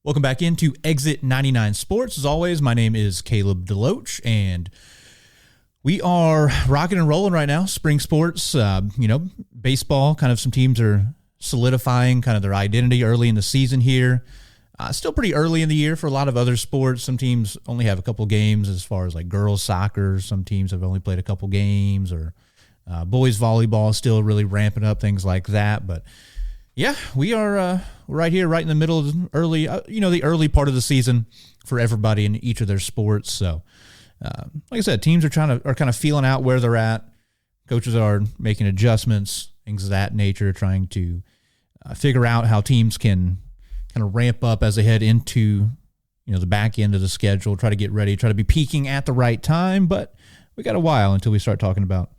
Welcome back into Exit 99 Sports. As always, my name is Caleb Deloach, and we are rocking and rolling right now. Spring sports, baseball, kind of some teams are solidifying kind of their identity early in the season here. Still pretty early in the year for a lot of other sports. Some teams only have a couple games as far as like girls soccer. Some teams have only played a couple games, or boys volleyball is still really ramping up, things like that. But yeah, we are right here, right in the middle of the early part of the season for everybody in each of their sports. So, like I said, teams are kind of feeling out where they're at. Coaches are making adjustments, things of that nature, trying to figure out how teams can kind of ramp up as they head into the back end of the schedule. Try to get ready, try to be peaking at the right time. But we got a while until we start talking about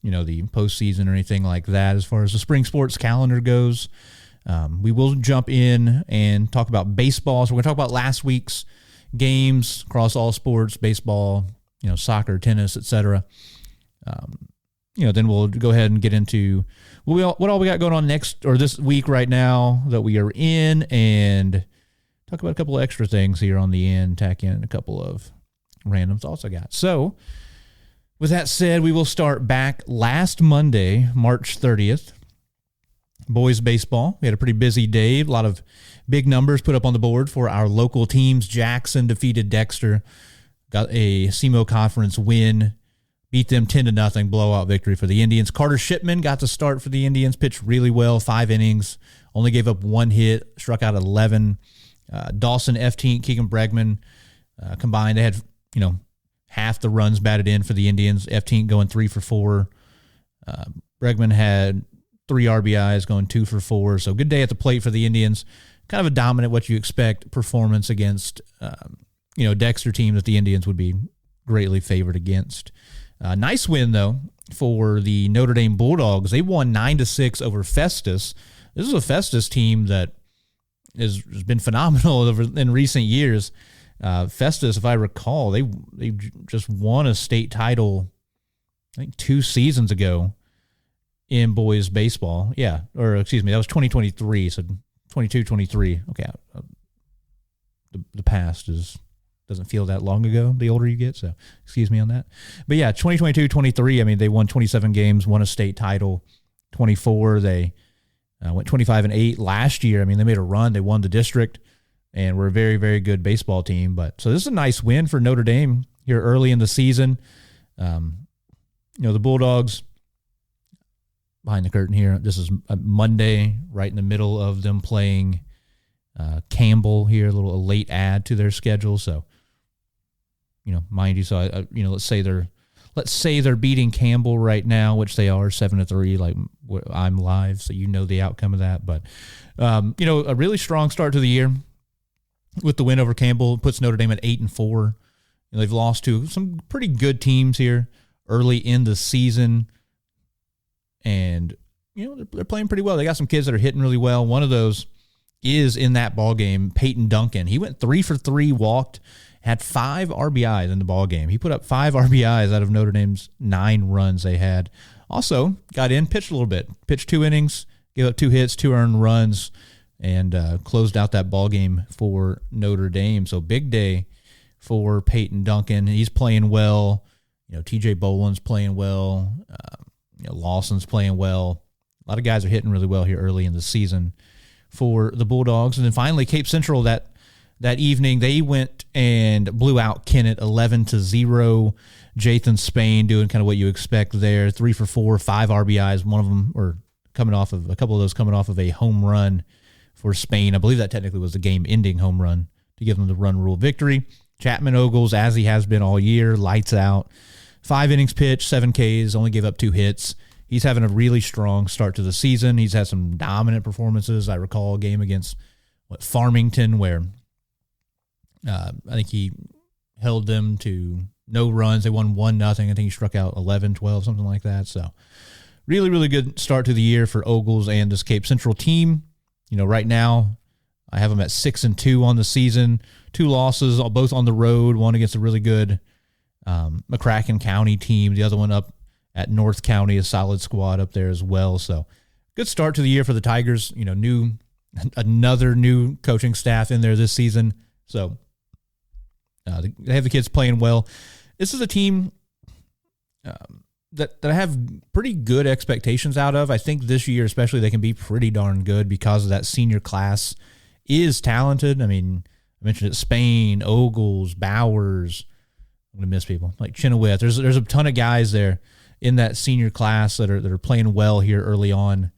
the postseason or anything like that. As far as the spring sports calendar goes, we will jump in and talk about baseball. So we're going to talk about last week's games across all sports, baseball, soccer, tennis, etc. Then we'll go ahead and get into what all we got going on next or this week right now that we are in, and talk about a couple of extra things here on the end, tack in a couple of random thoughts I got. So, with that said, we will start back last Monday, March 30th. Boys baseball. We had a pretty busy day. A lot of big numbers put up on the board for our local teams. Jackson defeated Dexter. Got a SEMO conference win. Beat them 10-0, blowout victory for the Indians. Carter Shipman got to start for the Indians. Pitched really well, 5 innings. Only gave up 1 hit. Struck out 11. Dawson Eftink, Keegan Bregman combined. They had, half the runs batted in for the Indians. Eftink going 3 for 4. Bregman had 3 RBIs, going 2 for 4. So good day at the plate for the Indians. Kind of a dominant, what you expect, performance against, Dexter team that the Indians would be greatly favored against. Nice win, though, for the Notre Dame Bulldogs. They won 9-6 over Festus. This is a Festus team that has been phenomenal in recent years. Festus, if I recall, they just won a state title, I think 2 seasons ago in boys baseball. Yeah, or excuse me, that was 2023, so 22-23. Okay, the past doesn't feel that long ago the older you get, so excuse me on that. But yeah, 2022-23, I mean, they won 27 games, won a state title. 24, they went 25-8 last year. I mean, they made a run. They won the district. And we're a very, very good baseball team. But so this is a nice win for Notre Dame here early in the season. The Bulldogs, behind the curtain here, this is a Monday, right in the middle of them playing Campbell here, a late add to their schedule. So, mind you, so let's say they're beating Campbell right now, which they are 7-3. Like I'm live, so the outcome of that. But a really strong start to the year. With the win over Campbell, puts Notre Dame at 8-4. They've lost to some pretty good teams here early in the season, and they're playing pretty well. They got some kids that are hitting really well. One of those is in that ball game, Peyton Duncan. He went 3 for 3, walked, had 5 RBIs in the ball game. He put up 5 RBIs out of Notre Dame's 9 runs they had. Also got in, pitched a little bit, pitched 2 innings, gave up 2 hits, 2 earned runs, and closed out that ball game for Notre Dame. So big day for Peyton Duncan. He's playing well. TJ Boland's playing well. Lawson's playing well. A lot of guys are hitting really well here early in the season for the Bulldogs. And then finally, Cape Central that evening, they went and blew out Kennett 11-0. Jathan Spain doing kind of what you expect there. 3 for 4, 5 RBIs. One of them, or a couple of those coming off of a home run for Spain. I believe that technically was the game-ending home run to give them the run rule victory. Chapman Ogles, as he has been all year, lights out. 5 innings pitched, 7 Ks, only gave up 2 hits. He's having a really strong start to the season. He's had some dominant performances. I recall a game against Farmington where I think he held them to no runs. They won 1-0. I think he struck out 11, 12, something like that. So really, really good start to the year for Ogles and this Cape Central team. Right now, I have them at 6-2 on the season. 2 losses, both on the road. One against a really good McCracken County team. The other one up at North County, a solid squad up there as well. So good start to the year for the Tigers. New another new coaching staff in there this season. So they have the kids playing well. This is a team that I have pretty good expectations out of. I think this year especially they can be pretty darn good because of that senior class is talented. I mean, I mentioned it, Spain, Ogles, Bowers. I'm going to miss people like Chenoweth. There's a ton of guys there in that senior class that are playing well here early on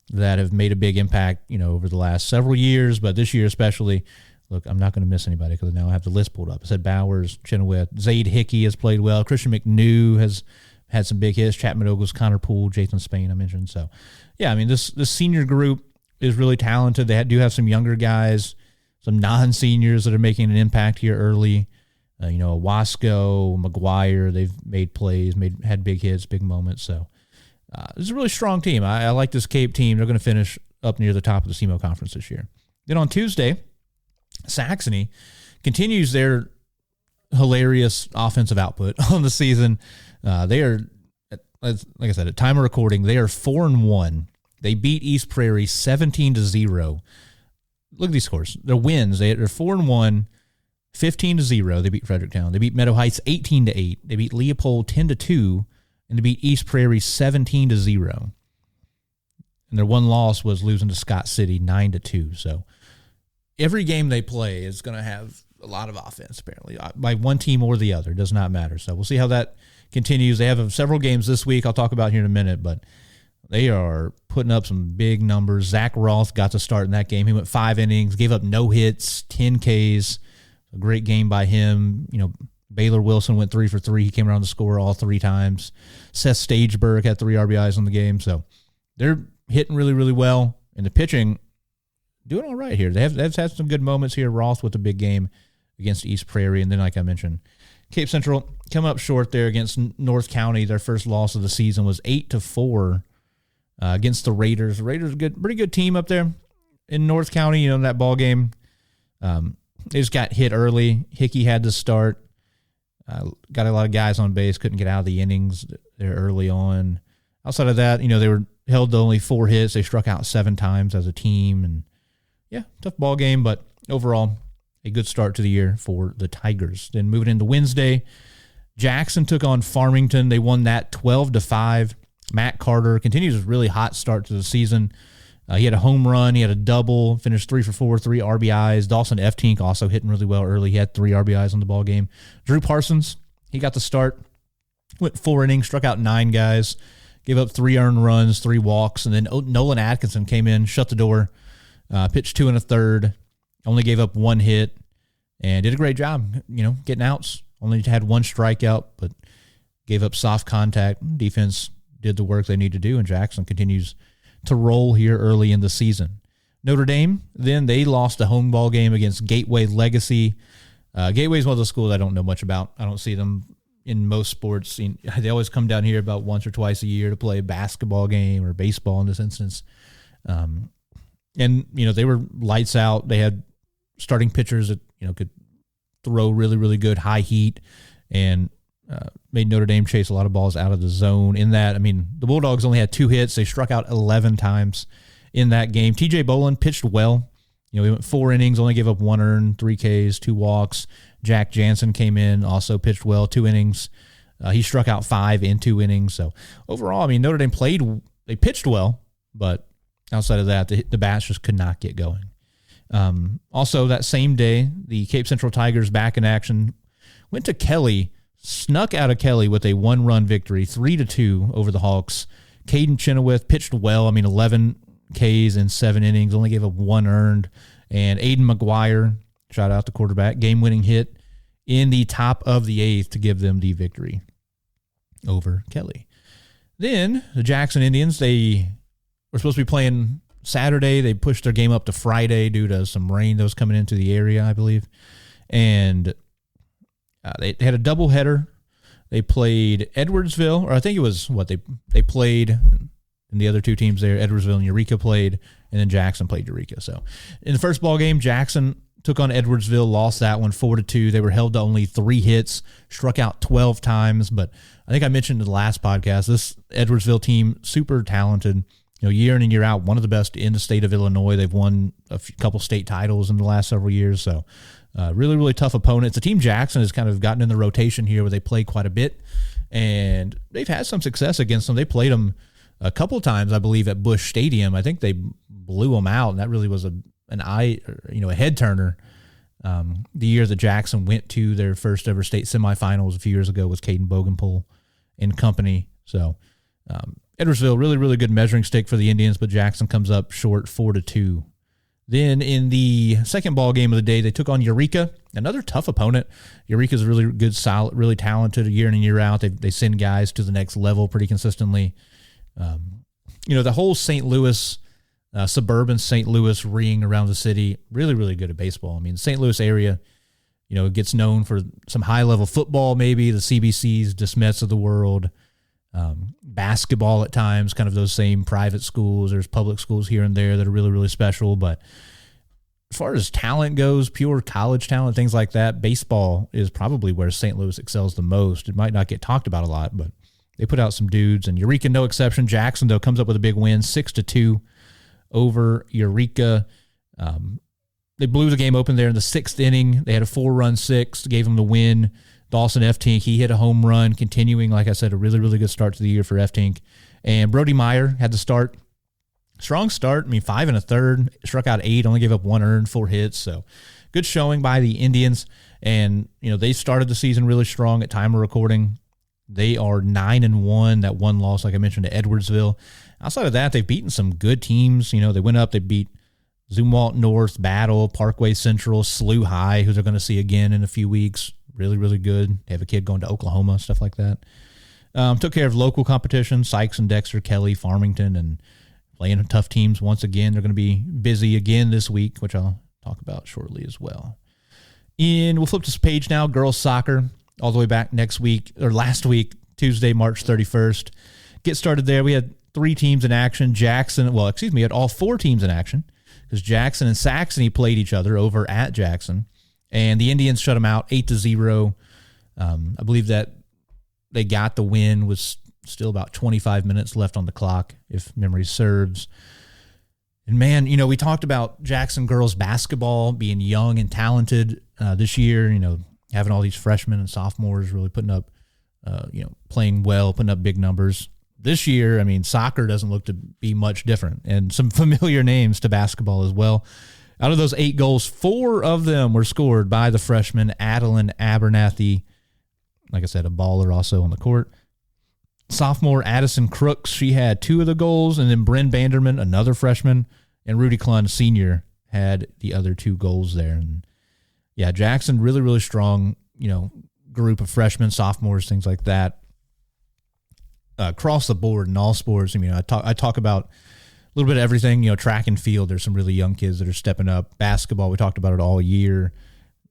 that have made a big impact, over the last several years, but this year especially. Look, I'm not going to miss anybody because now I have the list pulled up. I said Bowers, Chenoweth, Zaid Hickey has played well. Christian McNew has had some big hits. Chapman Ogles, Connor Poole, Jathan Spain I mentioned. So, yeah, I mean, this senior group is really talented. They do have some younger guys, some non-seniors that are making an impact here early. Wasco, McGuire, they've made plays, had big hits, big moments. So, this is a really strong team. I like this Cape team. They're going to finish up near the top of the SEMO Conference this year. Then on Tuesday, Saxony continues their hilarious offensive output on the season. They are, like I said, at time of recording, they are 4-1. They beat East Prairie 17-0. Look at these scores. Their wins, they're 4-1, 15-0. They beat Fredericktown. They beat Meadow Heights 18-8. They beat Leopold 10-2, and they beat East Prairie 17-0. And their one loss was losing to Scott City 9-2. So every game they play is going to have a lot of offense, apparently, by one team or the other. It does not matter. So we'll see how that continues. They have several games this week I'll talk about here in a minute, but they are putting up some big numbers. Zach Roth got to start in that game. He went 5 innings, gave up no hits, 10 Ks. A great game by him. Baylor Wilson went 3 for 3. He came around to score all 3 times. Seth Stageberg had 3 RBIs on the game. So they're hitting really, really well. And the pitching, doing all right here. They've had some good moments here. Roth with a big game against East Prairie. And then, like I mentioned, Cape Central come up short there against North County. Their first loss of the season was 8-4 against the Raiders. The Raiders are pretty good team up there in North County, in that ball game. They just got hit early. Hickey had to start. Got a lot of guys on base, couldn't get out of the innings there early on. Outside of that, they were held to only 4 hits. They struck out 7 times as a team. And, yeah, tough ball game, but overall, a good start to the year for the Tigers. Then moving into Wednesday, Jackson took on Farmington. They won that 12-5. Matt Carter continues a really hot start to the season. He had a home run. He had a double, finished 3 for 4, 3 RBIs. Dawson Eftink also hitting really well early. He had 3 RBIs on the ball game. Drew Parsons, he got the start. Went 4 innings, struck out 9 guys. Gave up 3 earned runs, 3 walks. And then Nolan Atkinson came in, shut the door, pitched 2 1/3. Only gave up 1 hit and did a great job, getting outs. Only had 1 strikeout, but gave up soft contact. Defense did the work they need to do, and Jackson continues to roll here early in the season. Notre Dame, then they lost a home ball game against Gateway Legacy. Gateway is one of those schools I don't know much about. I don't see them in most sports. They always come down here about once or twice a year to play a basketball game or baseball in this instance. And, they were lights out. They had starting pitchers that, could throw really, really good high heat and made Notre Dame chase a lot of balls out of the zone. In that, the Bulldogs only had 2 hits. They struck out 11 times in that game. TJ Boland pitched well. He went 4 innings, only gave up 1 earned, 3 Ks, 2 walks. Jack Jansen came in, also pitched well, 2 innings. He struck out 5 in 2 innings. So overall, Notre Dame they pitched well, but outside of that, the bats just could not get going. Also, that same day, the Cape Central Tigers back in action, went to Kelly, snuck out of Kelly with a 1-run victory, 3-2 over the Hawks. Caden Chenoweth pitched well. 11 Ks in 7 innings, only gave up 1 earned. And Aiden McGuire, shout out the quarterback, game-winning hit in the top of the 8th to give them the victory over Kelly. Then the Jackson Indians, they were supposed to be playing Saturday. They pushed their game up to Friday due to some rain that was coming into the area, I believe. And they had a doubleheader. They played Edwardsville, or I think it was they played, and the other 2 teams there, Edwardsville and Eureka played, and then Jackson played Eureka. So in the first ball game, Jackson took on Edwardsville, lost that one 4-2. They were held to only 3 hits, struck out 12 times. But I think I mentioned in the last podcast, this Edwardsville team, super talented, year in and year out, one of the best in the state of Illinois. They've won a couple state titles in the last several years. So really, really tough opponent. It's a team Jackson has kind of gotten in the rotation here where they play quite a bit, and they've had some success against them. They played them a couple of times, I believe, at Busch Stadium. I think they blew them out, and that really was a head turner. The year that Jackson went to their first ever state semifinals a few years ago was Caden Bogenpool and company. So Edwardsville, really, really good measuring stick for the Indians, but Jackson comes up short 4-2. Then in the second ball game of the day, they took on Eureka, another tough opponent. Eureka's a really good, solid, really talented year in and year out. They send guys to the next level pretty consistently. The whole St. Louis, suburban St. Louis ring around the city, really, really good at baseball. I mean, the St. Louis area, it gets known for some high-level football maybe, the CBCs, DeSmets of the world, basketball at times, kind of those same private schools. There's public schools here and there that are really, really special. But as far as talent goes, pure college talent, things like that, baseball is probably where St. Louis excels the most. It might not get talked about a lot, but they put out some dudes, and Eureka no exception. Jackson, though, comes up with a big win, 6-2 over Eureka. They blew the game open there in the sixth inning. They had a 4-run sixth, gave them the win. Dawson F-Tink, he hit a home run, continuing, like I said, a really, really good start to the year for F-Tink. And Brody Meyer had the start. Strong start. 5 1/3, struck out 8, only gave up 1 earned, 4 hits. So good showing by the Indians. And, they started the season really strong at time of recording. They are 9-1, that one loss, like I mentioned, to Edwardsville. Outside of that, they've beaten some good teams. They went up, they beat Zumwalt North, Battle, Parkway Central, SLU High, who they're going to see again in a few weeks. Really, really good. They have a kid going to Oklahoma, stuff like that. Took care of local competition, Sykes and Dexter, Kelly, Farmington, and playing tough teams once again. They're going to be busy again this week, which I'll talk about shortly as well. We'll flip this page now. Girls soccer, all the way back last week, Tuesday, March 31st. Get started there. We had 3 teams in action. We had all 4 teams in action because Jackson and Saxony played each other over at Jackson. And the Indians shut them out 8-0. I believe that they got the win with still about 25 minutes left on the clock, if memory serves. And man, we talked about Jackson girls basketball being young and talented this year, having all these freshmen and sophomores really putting up, playing well, putting up big numbers. This year, soccer doesn't look to be much different, and some familiar names to basketball as well. Out of those 8 goals, 4 of them were scored by the freshman Adeline Abernathy. Like I said, a baller also on the court. Sophomore Addison Crooks, she had 2 of the goals, and then Bryn Banderman, another freshman, and Rudy Klund, senior, had the other 2 goals there. And yeah, Jackson, really, really strong, group of freshmen, sophomores, things like that. Across the board in all sports. I talk about a little bit of everything, track and field. There's some really young kids that are stepping up. Basketball, we talked about it all year.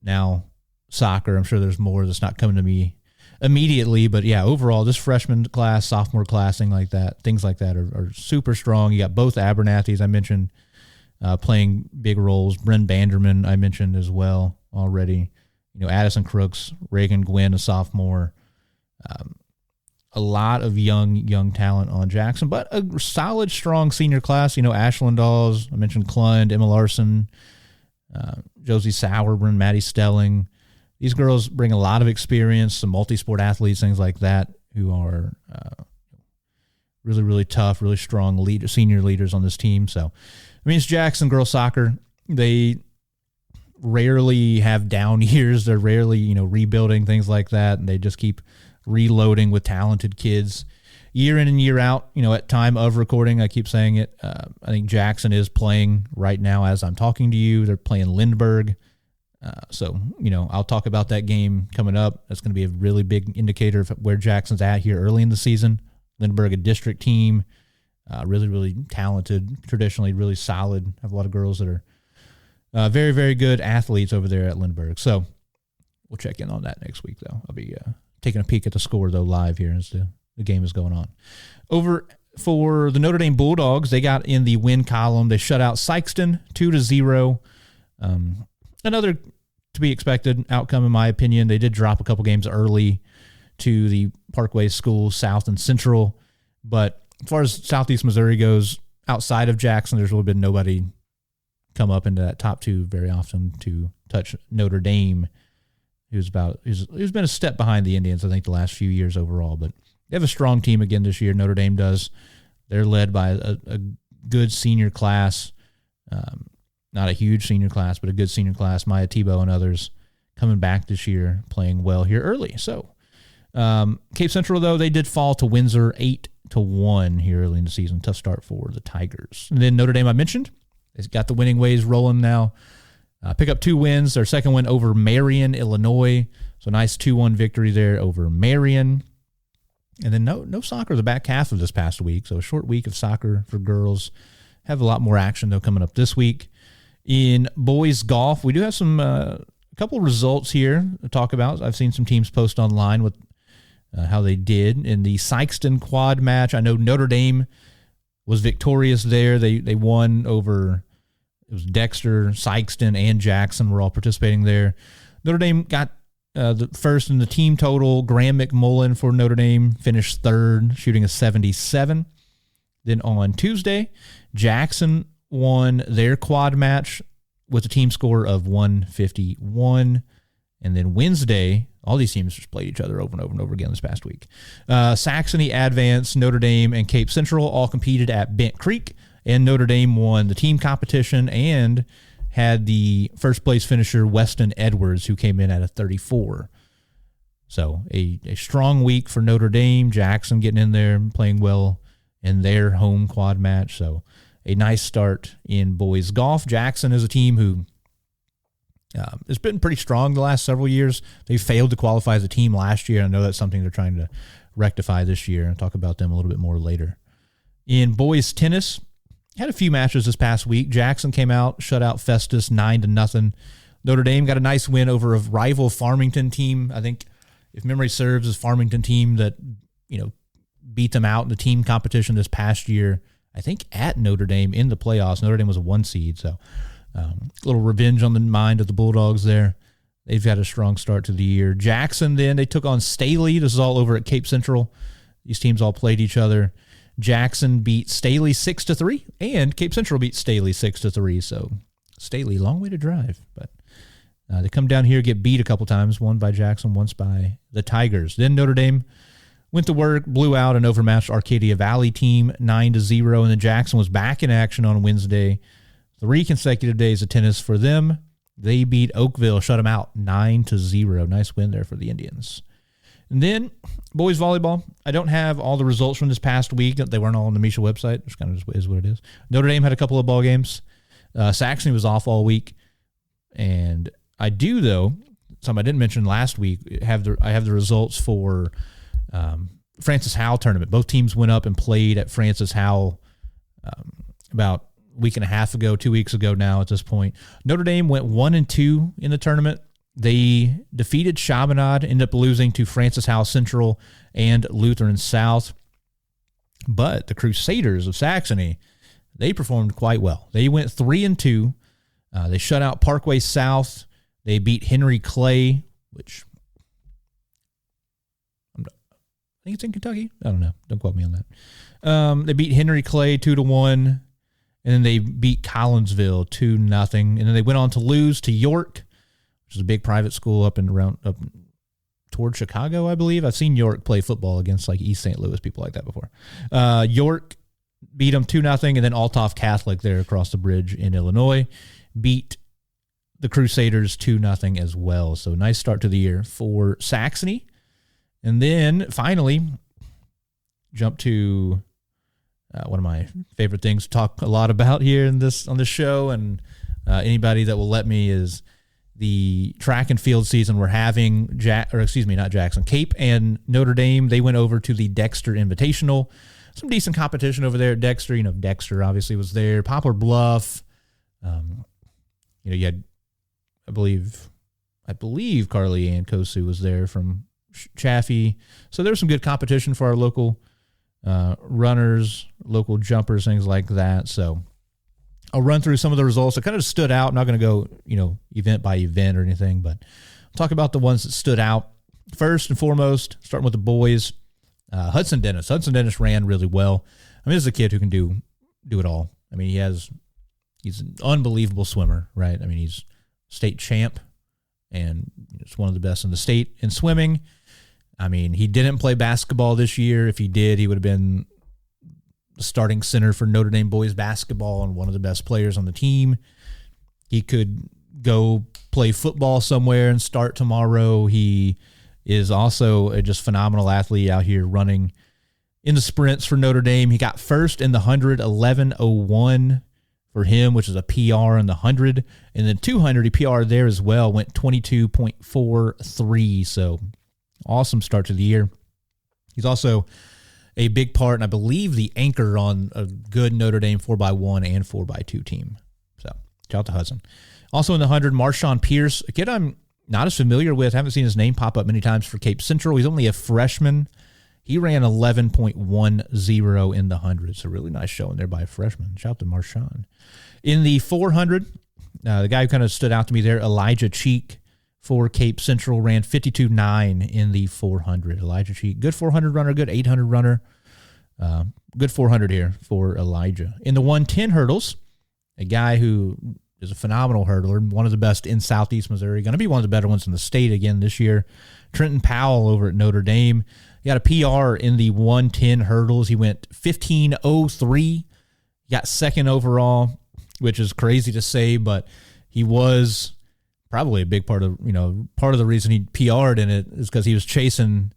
Now, soccer, I'm sure there's more that's not coming to me immediately. But, yeah, overall, this freshman class, sophomore class, things like that are super strong. You got both Abernathys I mentioned playing big roles. Bryn Banderman I mentioned as well already. Addison Crooks, Reagan Gwynn, a sophomore. A lot of young talent on Jackson, but a solid, strong senior class. Ashland Dawes, I mentioned Klund, Emma Larson, Josie Sauerbrunn, Maddie Stelling. These girls bring a lot of experience, some multi-sport athletes, things like that, who are really, really tough, really strong senior leaders on this team. So, it's Jackson girls soccer. They rarely have down years. They're rarely, rebuilding, things like that, and they just keep reloading with talented kids year in and year out. At time of recording, I keep saying it, I think Jackson is playing right now as I'm talking to you. They're playing Lindbergh. So I'll talk about that game coming up. That's going to be a really big indicator of where Jackson's at here early in the season. Lindbergh, a district team, really, really talented, traditionally really solid. Have a lot of girls that are very, very good athletes over there at Lindbergh. So we'll check in on that next week, though. I'll be taking a peek at the score, though, live here as the game is going on. Over for the Notre Dame Bulldogs, they got in the win column. They shut out Sykeston 2-0. Another to be expected outcome, in my opinion. They did drop a couple games early to the Parkway schools, South and Central. But as far as Southeast Missouri goes, outside of Jackson, there's really been nobody come up into that top two very often to touch Notre Dame, who's been a step behind the Indians, I think, the last few years overall. But they have a strong team again this year. Notre Dame does. They're led by a good senior class, not a huge senior class, but a good senior class. Maya Tebow and others coming back this year, playing well here early. So Cape Central, though, they did fall to Windsor 8-1 here early in the season. Tough start for the Tigers. And then Notre Dame, I mentioned, they've got the winning ways rolling now. Pick up 2 wins. Their second win over Marion, Illinois. So nice 2-1 victory there over Marion. And then no soccer the back half of this past week. So a short week of soccer for girls. Have a lot more action, though, coming up this week. In boys golf, we do have a couple results here to talk about. I've seen some teams post online with how they did in the Sykeston quad match. I know Notre Dame was victorious there. They won over, it was Dexter, Sykeston, and Jackson were all participating there. Notre Dame got the first in the team total. Graham McMullen for Notre Dame finished third, shooting a 77. Then on Tuesday, Jackson won their quad match with a team score of 151. And then Wednesday, all these teams just played each other over and over and over again this past week. Saxony, Advance, Notre Dame, and Cape Central all competed at Bent Creek, and Notre Dame won the team competition and had the first place finisher, Weston Edwards, who came in at a 34. So a strong week for Notre Dame. Jackson getting in there and playing well in their home quad match. So a nice start in boys golf. Jackson is a team who has been pretty strong the last several years. They failed to qualify as a team last year. I know that's something they're trying to rectify this year. I'll talk about them a little bit more later. In boys tennis, had a few matches this past week. Jackson came out, shut out Festus 9-0. Notre Dame got a nice win over a rival Farmington team. I think, if memory serves, is Farmington team that beat them out in the team competition this past year. I think at Notre Dame in the playoffs. Notre Dame was a 1 seed, so a little revenge on the mind of the Bulldogs there. They've had a strong start to the year. Jackson, then, they took on Staley. This is all over at Cape Central. These teams all played each other. Jackson beat Staley 6-3, and Cape Central beat Staley 6-3. So Staley, long way to drive. But they come down here, get beat a couple times, one by Jackson, once by the Tigers. Then Notre Dame went to work, blew out an overmatched Arcadia Valley team 9-0, and then Jackson was back in action on Wednesday. 3 consecutive days of tennis for them. They beat Oakville, shut them out 9-0. Nice win there for the Indians. And then boys volleyball. I don't have all the results from this past week. They weren't all on the Misha website. It kind of just is what it is. Notre Dame had a couple of ball games. Saxony was off all week. And I do, though, something I didn't mention last week, I have the results for Francis Howell tournament. Both teams went up and played at Francis Howell about a week and a half ago, 2 weeks ago now at this point. Notre Dame went 1-2 in the tournament. They defeated Chaminade, ended up losing to Francis Howell Central and Lutheran South. But the Crusaders of Saxony, they performed quite well. They went 3-2. They shut out Parkway South. They beat Henry Clay, which I think it's in Kentucky. I don't know. Don't quote me on that. They beat Henry Clay 2-1, and then they beat Collinsville 2-0. And then they went on to lose to York, which is a big private school up toward Chicago, I believe. I've seen York play football against like East St. Louis, people like that before. York beat them 2-0, and then Althoff Catholic there across the bridge in Illinois beat the Crusaders 2-0 as well. So nice start to the year for Saxony. And then finally, jump to one of my favorite things to talk a lot about here on this show, and anybody that will let me, is the track and field season we're having. Cape and Notre Dame, they went over to the Dexter Invitational. Some decent competition over there at Dexter. Dexter obviously was there. Poplar Bluff. You had, I believe Carly Ann Kosu was there from Chaffee. So there's some good competition for our local runners, local jumpers, things like that. So I'll run through some of the results that kind of stood out. I'm not going to go, event by event or anything, but I'll talk about the ones that stood out. First and foremost, starting with the boys, Hudson Dennis. Hudson Dennis ran really well. I mean, this is a kid who can do do it all. I mean, he's an unbelievable swimmer, right? I mean, he's state champ and it's one of the best in the state in swimming. I mean, he didn't play basketball this year. If he did, he would have been the starting center for Notre Dame boys basketball and one of the best players on the team. He could go play football somewhere and start tomorrow. He is also a just phenomenal athlete out here running in the sprints for Notre Dame. He got first in the 100, 11:01 for him, which is a PR in the 100. And then 200, he PR there as well, went 22.43. So awesome start to the year. He's also a big part, and I believe the anchor on a good Notre Dame 4x1 and 4x2 team. So shout out to Hudson. Also in the 100, Marshawn Pierce, a kid I'm not as familiar with. Haven't seen his name pop up many times for Cape Central. He's only a freshman. He ran 11.10 in the 100. So really nice showing there by a freshman. Shout out to Marshawn. In the 400, the guy who kind of stood out to me there, Elijah Cheek for Cape Central, ran 52.9 in the 400. Elijah Cheek, good 400 runner, good 800 runner. Good 400 here for Elijah. In the 110 hurdles, a guy who is a phenomenal hurdler, one of the best in Southeast Missouri, going to be one of the better ones in the state again this year, Trenton Powell over at Notre Dame. He got a PR in the 110 hurdles. He went 15:03. He got second overall, which is crazy to say, but he was probably a big part of the reason he PR'd in it is because he was chasing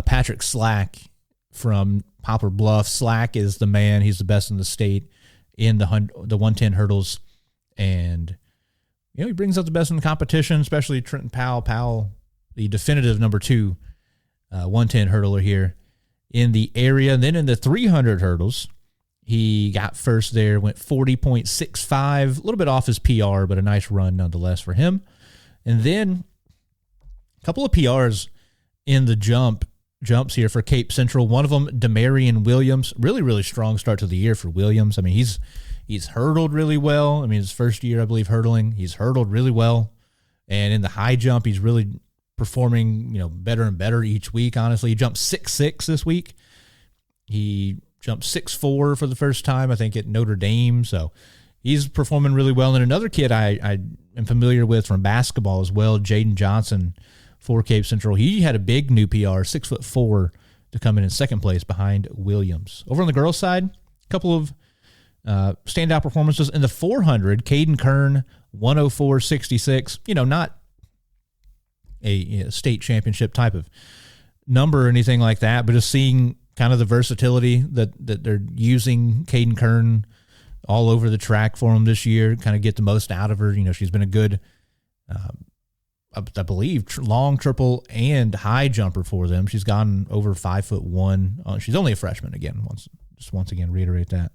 Patrick Slack from Poplar Bluff. Slack is the man. He's the best in the state in the 110 hurdles. And, he brings out the best in the competition, especially Trenton Powell. Powell, the definitive number 2 110 hurdler here in the area. And then in the 300 hurdles, he got first there, went 40.65, a little bit off his PR, but a nice run nonetheless for him. And then a couple of PRs in the jumps here for Cape Central. One of them, Demarion Williams, really, really strong start to the year for Williams. I mean, he's hurdled really well. I mean, his first year, I believe, hurdling, he's hurdled really well. And in the high jump, he's really performing, better and better each week, honestly. He jumped 6'6" this week. He jumped 6'4" for the first time, I think, at Notre Dame. So he's performing really well. And another kid I am familiar with from basketball as well, Jaden Johnson for Cape Central. He had a big new PR, 6'4", to come in second place behind Williams. Over on the girls' side, a couple of standout performances. In the 400, Caden Kern, 104.66. Not a state championship type of number or anything like that, but just seeing kind of the versatility that they're using Caden Kern all over the track for him this year, kind of get the most out of her. She's been a good, I believe, long triple and high jumper for them. She's gone over 5'1". She's only a freshman again. Once again, reiterate that.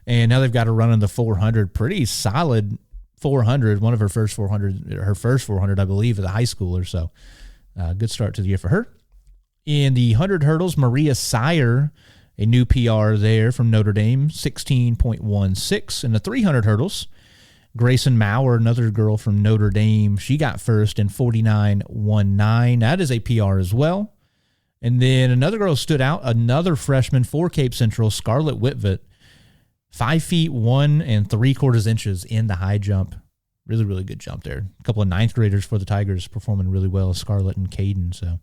And now they've got her running the 400, pretty solid 400, one of her first 400, I believe, as a high schooler. So good start to the year for her. In the 100 hurdles, Maria Sire, a new PR there from Notre Dame, 16.16. In the 300 hurdles, Grayson Maurer, another girl from Notre Dame, she got first in 49.19. That is a PR as well. And then another girl stood out, another freshman for Cape Central, Scarlett Whitvet, 5 feet 1 3/4 in the high jump. Really, really good jump there. A couple of ninth graders for the Tigers performing really well, Scarlett and Caden. So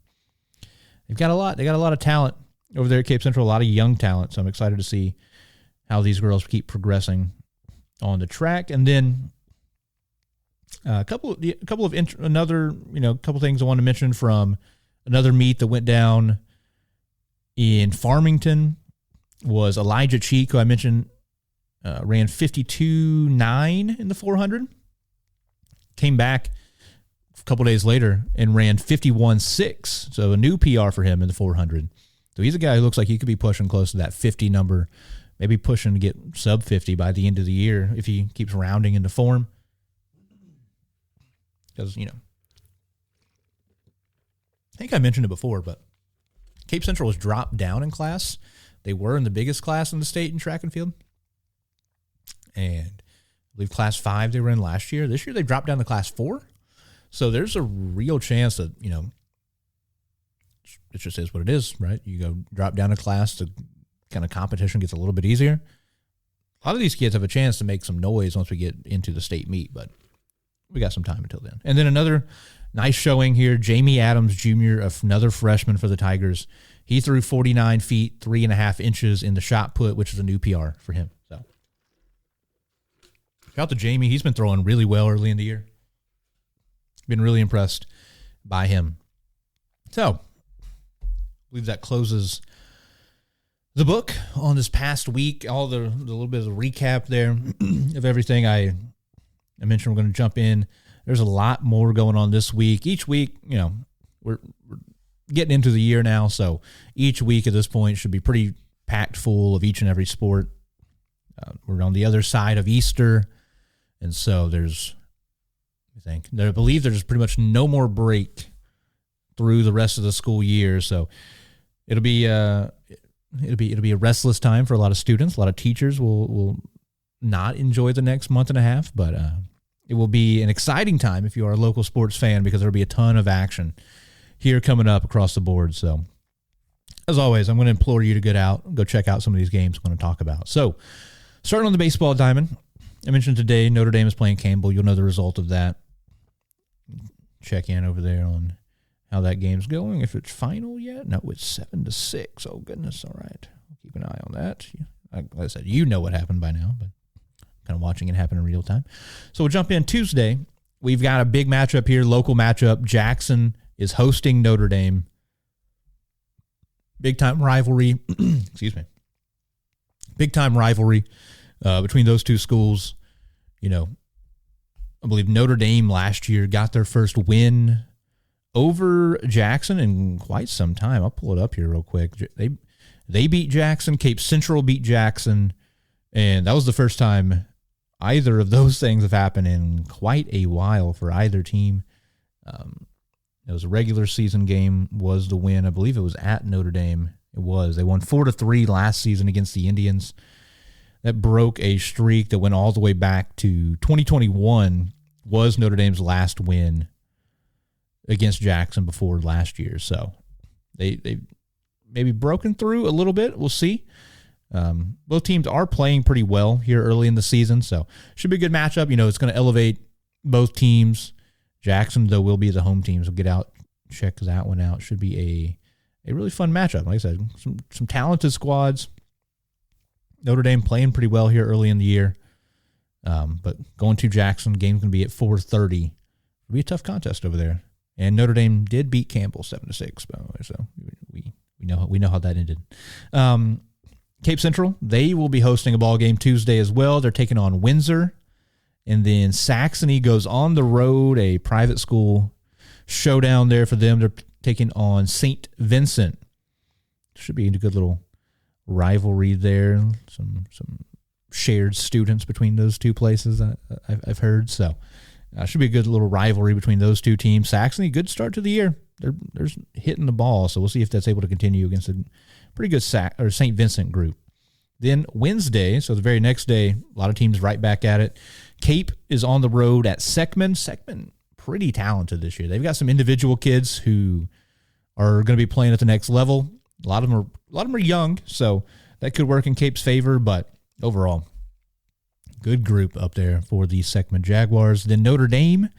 they've got a lot. They got a lot of talent over there at Cape Central, a lot of young talent. So I'm excited to see how these girls keep progressing on the track. And then a couple of things I want to mention from another meet that went down in Farmington was Elijah Cheek, who I mentioned ran 52.9 in the 400. Came back a couple days later and ran 51.6. So a new PR for him in the 400. So he's a guy who looks like he could be pushing close to that 50 number, maybe pushing to get sub 50 by the end of the year if he keeps rounding into form. Because, I think I mentioned it before, but Cape Central was dropped down in class. They were in the biggest class in the state in track and field. And I believe class 5 they were in last year. This year they dropped down to class 4. So there's a real chance that, it just is what it is, right? You go drop down a class, the kind of competition gets a little bit easier. lot of these kids have a chance to make some noise once we get into the state meet, but we got some time until then. And then another nice showing here, Jamie Adams Jr., another freshman for the Tigers. He threw 49 feet, 3.5 inches in the shot put, which is a new PR for him. So, shout out to Jamie. He's been throwing really well early in the year. Been really impressed by him. So, I believe that closes the book on this past week. All the little bit of the recap there of everything I mentioned. We're going to jump in. There's a lot more going on this week. Each week, we're getting into the year now, so each week at this point should be pretty packed full of each and every sport. We're on the other side of Easter, and so I believe there's pretty much no more break through the rest of the school year. So it'll be a restless time for a lot of students. A lot of teachers will not enjoy the next month and a half, but it will be an exciting time if you are a local sports fan, because there'll be a ton of action here coming up across the board. So, as always, I'm going to implore you to go check out some of these games I'm going to talk about. So, starting on the baseball diamond, I mentioned today Notre Dame is playing Campbell. You'll know the result of that. Check in over there on how that game's going. If it's final yet, no, it's 7-6. Oh goodness! All right, keep an eye on that. Like I said, you know what happened by now, but kind of watching it happen in real time. So we'll jump in Tuesday. We've got a big matchup here, local matchup. Jackson is hosting Notre Dame. Big time rivalry. Excuse me. Big time rivalry between those two schools. I believe Notre Dame last year got their first win over Jackson in quite some time. I'll pull it up here real quick. They beat Jackson. Cape Central beat Jackson. And that was the first time either of those things have happened in quite a while for either team. It was a regular season game, was the win. I believe it was at Notre Dame. It was. They won 4-3 last season against the Indians. That broke a streak that went all the way back to 2021, was Notre Dame's last win against Jackson before last year. So they maybe broken through a little bit. We'll see. Both teams are playing pretty well here early in the season, so should be a good matchup. It's going to elevate both teams. Jackson, though, will be the home team, so get out, check that one out. Should be a really fun matchup. Like I said, some talented squads. Notre Dame playing pretty well here early in the year, but going to Jackson, game's going to be at 4:30. It'll be a tough contest over there. And Notre Dame did beat Campbell 7-6, by the way, so we know how that ended. Cape Central, they will be hosting a ball game Tuesday as well. They're taking on Windsor. And then Saxony goes on the road, a private school showdown there for them. They're taking on St. Vincent. Should be a good little rivalry there. Some shared students between those two places, I've heard. So should be a good little rivalry between those two teams. Saxony, good start to the year. They're hitting the ball, so we'll see if that's able to continue against a pretty good St. Vincent group. Then Wednesday, so the very next day, a lot of teams right back at it. Cape is on the road at Seckman. Seckman, pretty talented this year. They've got some individual kids who are going to be playing at the next level. A lot of them are young, so that could work in Cape's favor. But overall, good group up there for the Seckman Jaguars. Then Notre Dame,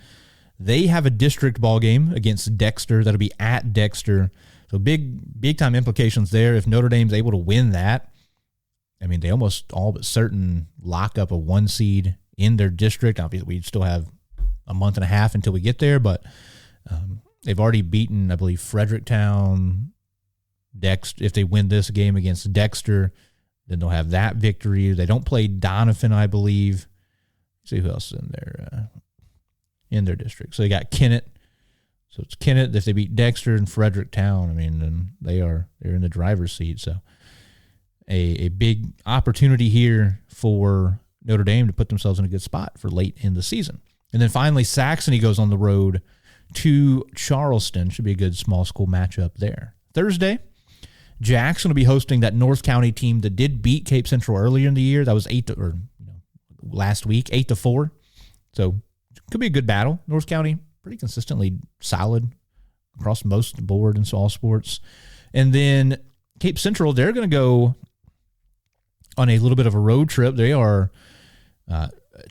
they have a district ball game against Dexter. That'll be at Dexter. So big time implications there. If Notre Dame's able to win that, I mean, they almost all but certain lock up a 1 seed in their district. Obviously, we still have a month and a half until we get there, but they've already beaten, I believe, Fredericktown. Dexter, if they win this game against Dexter, then they'll have that victory. They don't play Donovan, I believe. Let's see who else is in their district. So they got Kennett. So it's Kennett. If they beat Dexter and Fredericktown, I mean, then they're in the driver's seat. So a big opportunity here for Notre Dame to put themselves in a good spot for late in the season. And then finally, Saxony goes on the road to Charleston. Should be a good small school matchup there. Thursday, Jackson will be hosting that North County team that did beat Cape Central earlier in the year. That was last week, 8-4. So could be a good battle. North County pretty consistently solid across most of the board in all sports. And then Cape Central, they're going to go on a little bit of a road trip. They are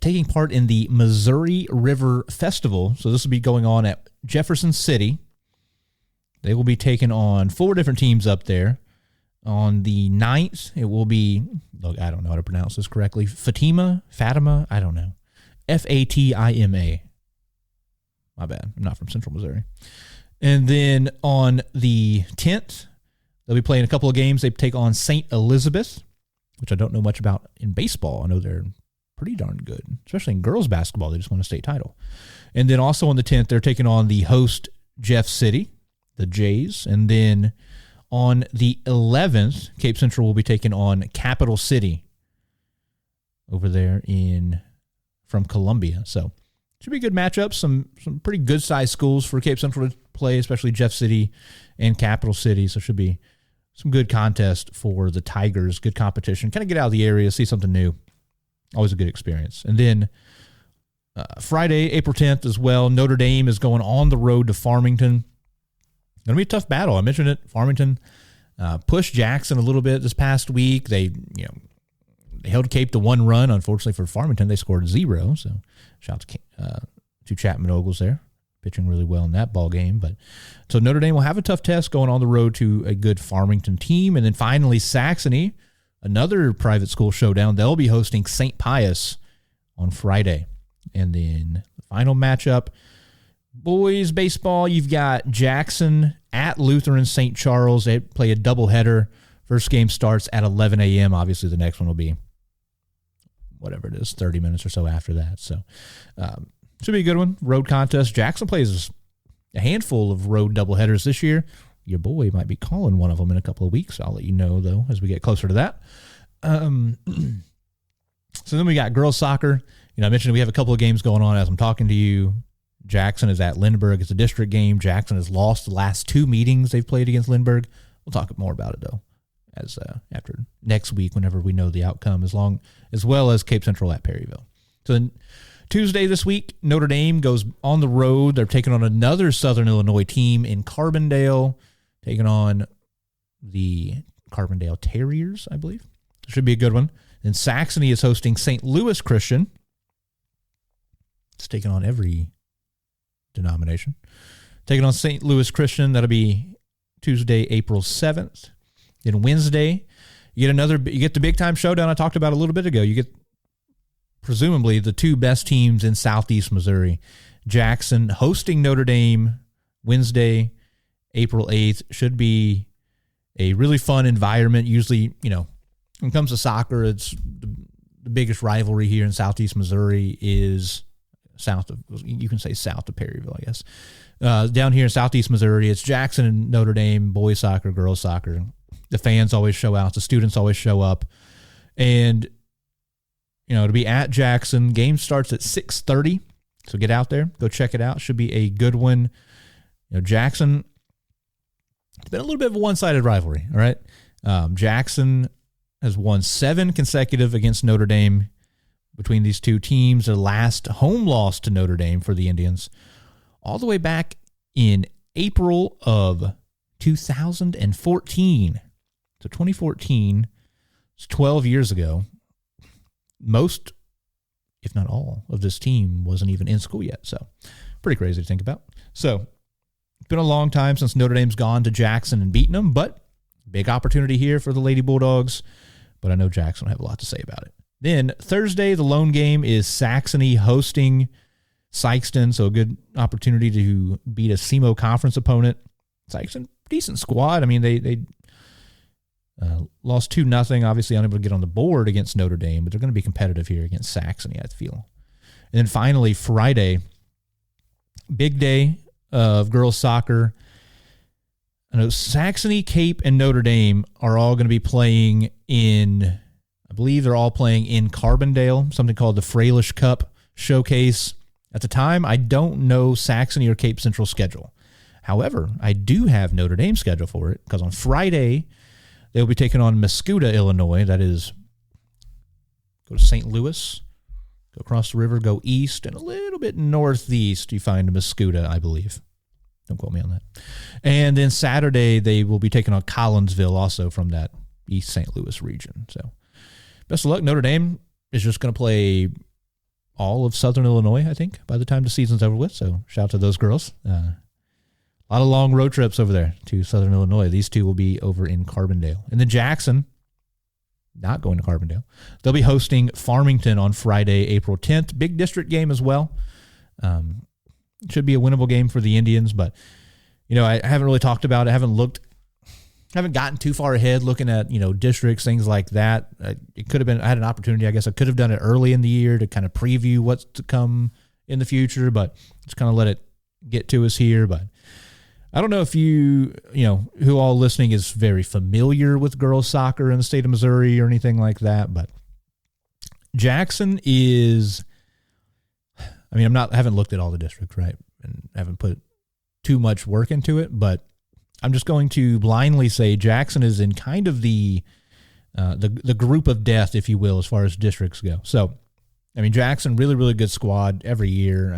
taking part in the Missouri River Festival. So this will be going on at Jefferson City. They will be taking on 4 different teams up there. On the 9th, it will be, look, I don't know how to pronounce this correctly, Fatima, I don't know. Fatima. My bad. I'm not from Central Missouri. And then on the 10th, they'll be playing a couple of games. They take on St. Elizabeth, which I don't know much about in baseball. I know they're pretty darn good, especially in girls basketball. They just won a state title. And then also on the 10th, they're taking on the host Jeff City, the Jays. And then on the 11th, Cape Central will be taking on Capital City over there from Columbia. So should be good matchups. Some pretty good sized schools for Cape Central to play, especially Jeff City and Capital City. So should be some good contest for the Tigers. Good competition. Kind of get out of the area, see something new. Always a good experience. And then Friday, April 10th as well, Notre Dame is going on the road to Farmington. Going to be a tough battle. I mentioned it. Farmington pushed Jackson a little bit this past week. They held Cape to 1 run. Unfortunately for Farmington, they scored 0. So shout out to Chapman Ogles there, pitching really well in that ball game. But so Notre Dame will have a tough test going on the road to a good Farmington team. And then finally Saxony, another private school showdown. They'll be hosting St. Pius on Friday. And then the final matchup, boys baseball, you've got Jackson at Lutheran St. Charles. They play a doubleheader. First game starts at 11 a.m. Obviously, the next one will be whatever it is, 30 minutes or so after that. So should be a good one. Road contest. Jackson plays a handful of road doubleheaders this year. Your boy might be calling one of them in a couple of weeks. I'll let you know, though, as we get closer to that. So then we got girls soccer. I mentioned we have a couple of games going on as I'm talking to you. Jackson is at Lindbergh. It's a district game. Jackson has lost the last 2 meetings they've played against Lindbergh. We'll talk more about it, though, as after next week whenever we know the outcome, as well as Cape Central at Perryville. So then Tuesday this week, Notre Dame goes on the road. They're taking on another Southern Illinois team in Carbondale, taking on the Carbondale Terriers, I believe. It should be a good one. And Saxony is hosting St. Louis Christian. It's taking on every denomination. Taking on St. Louis Christian. That'll be Tuesday, April 7th. Then Wednesday, you get the big time showdown I talked about a little bit ago. You get presumably the 2 best teams in Southeast Missouri. Jackson hosting Notre Dame Wednesday, April 8th. Should be a really fun environment. Usually, when it comes to soccer, it's the biggest rivalry here in Southeast Missouri is south of Perryville, I guess. Down here in Southeast Missouri, it's Jackson and Notre Dame, boys soccer, girls soccer. The fans always show out. The students always show up. And, to be at Jackson, game starts at 6:30. So get out there. Go check it out. Should be a good one. Jackson, it's been a little bit of a one-sided rivalry, all right? Jackson has won 7 consecutive against Notre Dame between these 2 teams. Their last home loss to Notre Dame for the Indians all the way back in April of 2014. So 2014, it's 12 years ago. Most, if not all, of this team wasn't even in school yet. So pretty crazy to think about. So it's been a long time since Notre Dame's gone to Jackson and beaten them, but big opportunity here for the Lady Bulldogs. But I know Jackson will have a lot to say about it. Then Thursday, the lone game is Saxony hosting Sykeston, so a good opportunity to beat a SEMO conference opponent. Sykeston, decent squad. I mean, they lost 2-0, obviously unable to get on the board against Notre Dame, but they're going to be competitive here against Saxony, I feel. And then finally, Friday, big day of girls soccer. I know Saxony, Cape, and Notre Dame are all going to be playing in, I believe they're all playing in Carbondale, something called the Fralish Cup Showcase. At the time, I don't know Saxony or Cape Central schedule. However, I do have Notre Dame schedule for it because on Friday, they'll be taking on Mascoutah, Illinois. That is, go to St. Louis, go across the river, go east, and a little bit northeast, you find Mascoutah, I believe. Don't quote me on that. And then Saturday, they will be taking on Collinsville, also from that East St. Louis region. So best of luck. Notre Dame is just going to play all of Southern Illinois, I think, by the time the season's over with. So shout out to those girls. A lot of long road trips over there to Southern Illinois. These two will be over in Carbondale. And then Jackson, not going to Carbondale. They'll be hosting Farmington on Friday, April 10th. Big district game as well. Should be a winnable game for the Indians, but, I haven't really talked about it. I haven't gotten too far ahead looking at, districts, things like that. It could have been, I had an opportunity, I guess I could have done it early in the year to kind of preview what's to come in the future, but just kind of let it get to us here. But I don't know if who all listening is very familiar with girls soccer in the state of Missouri or anything like that, but Jackson is, I haven't looked at all the districts, right? And haven't put too much work into it, but I'm just going to blindly say Jackson is in kind of the group of death, if you will, as far as districts go. So, Jackson, really, really good squad every year.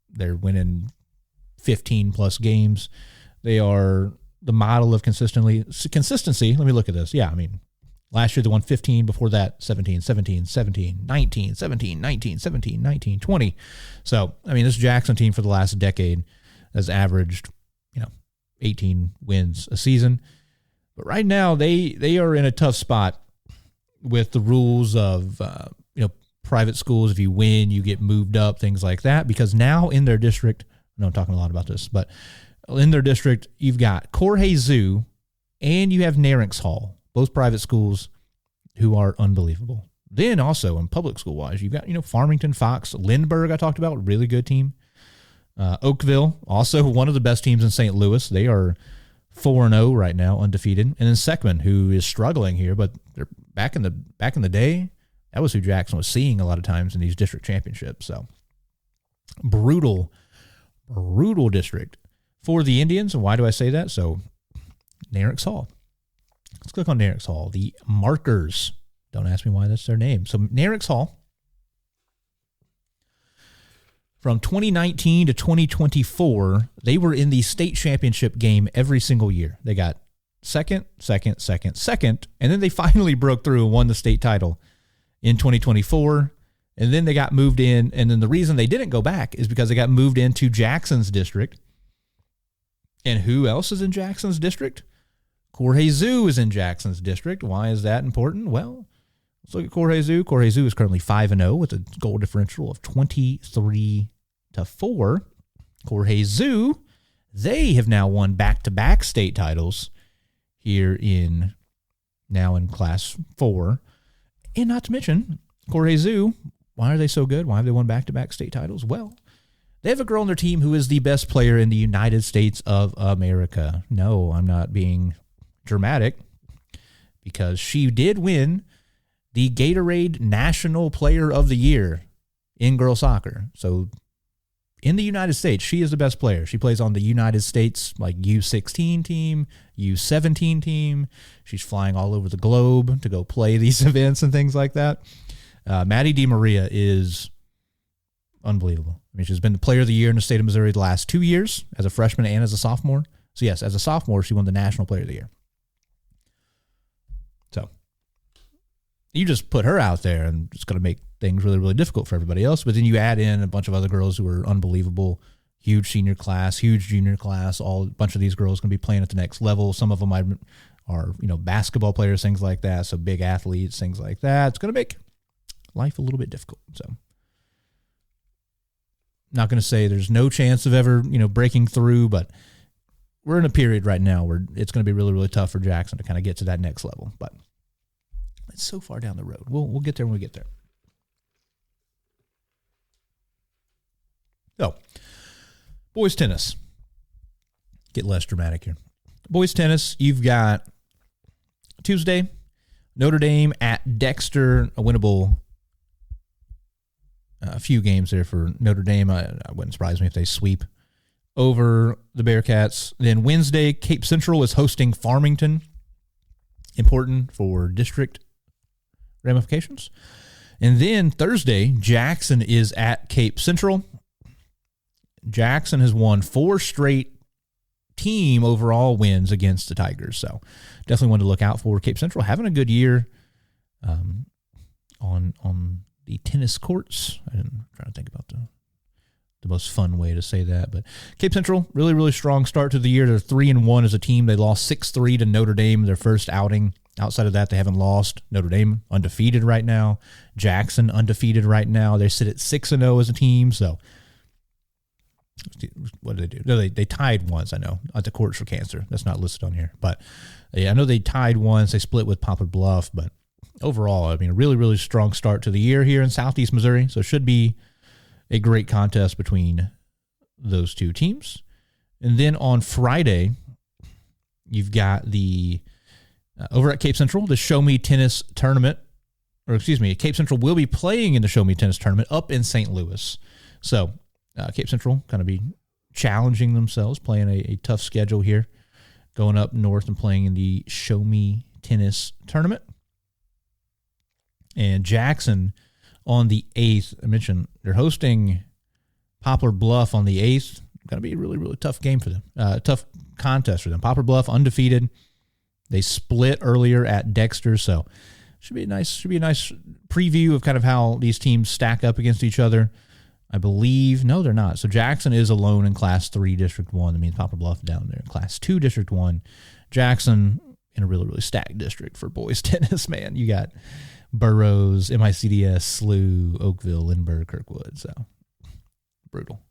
They're winning 15-plus games. They are the model of consistency. Let me look at this. Yeah, last year they won 15, before that 17, 17, 17, 19, 17, 19, 17, 19, 20. So, this Jackson team for the last decade has averaged, 18 wins a season. But right now they are in a tough spot with the rules of, private schools. If you win, you get moved up, things like that, because now in their district, I know I'm talking a lot about this, but in their district, you've got Corhay Zoo and you have Narix Hall, both private schools who are unbelievable. Then also in public school wise, you've got, Farmington, Fox, Lindbergh, I talked about, really good team. Oakville, also one of the best teams in St. Louis. They are 4-0 right now, undefeated. And then Seckman, who is struggling here, but they're back in the day, that was who Jackson was seeing a lot of times in these district championships. So brutal district for the Indians. And why do I say that? So Narix Hall. Let's click on Narix Hall. The Markers. Don't ask me why that's their name. So Narix Hall, from 2019 to 2024, they were in the state championship game every single year. They got second, and then they finally broke through and won the state title in 2024, and then they got moved in, and then the reason they didn't go back is because they got moved into Jackson's district. And who else is in Jackson's district? Corhay Zoo is in Jackson's district. Why is that important? Well, let's look at Corhay Zoo. Corhay Zoo is currently 5-0 with a goal differential of 23-4. Corhay Zoo, they have now won back-to-back state titles here in Class 4. And not to mention, Corhay Zoo, why are they so good? Why have they won back-to-back state titles? Well, they have a girl on their team who is the best player in the United States of America. No, I'm not being dramatic, because she did win the Gatorade National Player of the Year in girls soccer. So in the United States, she is the best player. She plays on the United States U16 team, U17 team. She's flying all over the globe to go play these events and things like that. Maddie DiMaria is unbelievable. She's been the player of the year in the state of Missouri the last 2 years, as a freshman and as a sophomore. So yes, as a sophomore, she won the National Player of the Year. So you just put her out there, and it's going to make things really, really difficult for everybody else. But then you add in a bunch of other girls who are unbelievable, huge senior class, huge junior class. A bunch of these girls going to be playing at the next level. Some of them are basketball players, things like that. So big athletes, things like that. It's going to make life a little bit difficult. So not going to say there's no chance of ever, breaking through, but we're in a period right now where it's going to be really, really tough for Jackson to kind of get to that next level. But it's so far down the road. We'll get there when we get there. So, boys tennis. Get less dramatic here. Boys tennis, you've got Tuesday, Notre Dame at Dexter, a winnable few games there for Notre Dame. I wouldn't surprise me if they sweep over the Bearcats. Then Wednesday, Cape Central is hosting Farmington. Important for district ramifications. And then Thursday, Jackson is at Cape Central. Jackson has won 4 straight team overall wins against the Tigers. So definitely one to look out for. Cape Central having a good year. on the tennis courts. I'm trying to think about the most fun way to say that. But Cape Central, really, really strong start to the year. They're 3-1 as a team. They lost 6-3 to Notre Dame, their first outing. Outside of that, they haven't lost. Notre Dame undefeated right now. Jackson undefeated right now. They sit at 6-0 as a team. So what did they do? No, they tied once, I know, at the Courts for Cancer. That's not listed on here. But yeah, I know they tied once. They split with Poplar Bluff. But overall, I mean, a really, really strong start to the year here in Southeast Missouri. So it should be a great contest between those two teams. And then on Friday, you've got the over at Cape Central, the Show Me Tennis Tournament, Cape Central will be playing in the Show Me Tennis Tournament up in St. Louis. So Cape Central kind of be challenging themselves, playing a tough schedule here, going up north and playing in the Show Me Tennis Tournament. And Jackson on the 8th, I mentioned they're hosting Poplar Bluff on the 8th. Going to be a really, really tough game for them. Tough contest for them. Poplar Bluff undefeated. They split earlier at Dexter, so should be a nice preview of kind of how these teams stack up against each other. I believe no, they're not. So Jackson is alone in Class 3 District 1. That means Poplar Bluff down there in Class 2 District 1. Jackson in a really, really stacked district for boys tennis, man. You got Burroughs, MICDS, SLU, Oakville, Lindbergh, Kirkwood. So brutal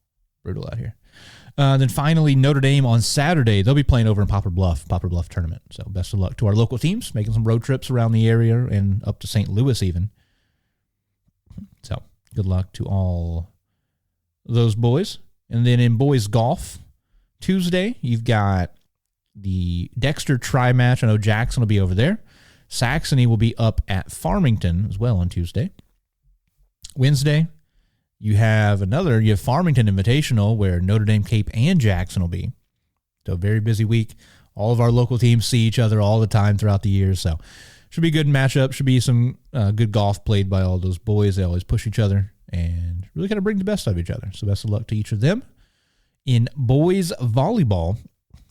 out here. Then finally, Notre Dame on Saturday. They'll be playing over in Poplar Bluff tournament. So best of luck to our local teams, making some road trips around the area and up to St. Louis even. So good luck to all those boys. And then in boys golf, Tuesday, you've got the Dexter Tri-Match. I know Jackson will be over there. Saxony will be up at Farmington as well on Tuesday. Wednesday, you have Farmington Invitational where Notre Dame, Cape, and Jackson will be. So a very busy week. All of our local teams see each other all the time throughout the year. So should be a good matchup. Should be some good golf played by all those boys. They always push each other and really kind of bring the best out of each other. So best of luck to each of them. In boys volleyball,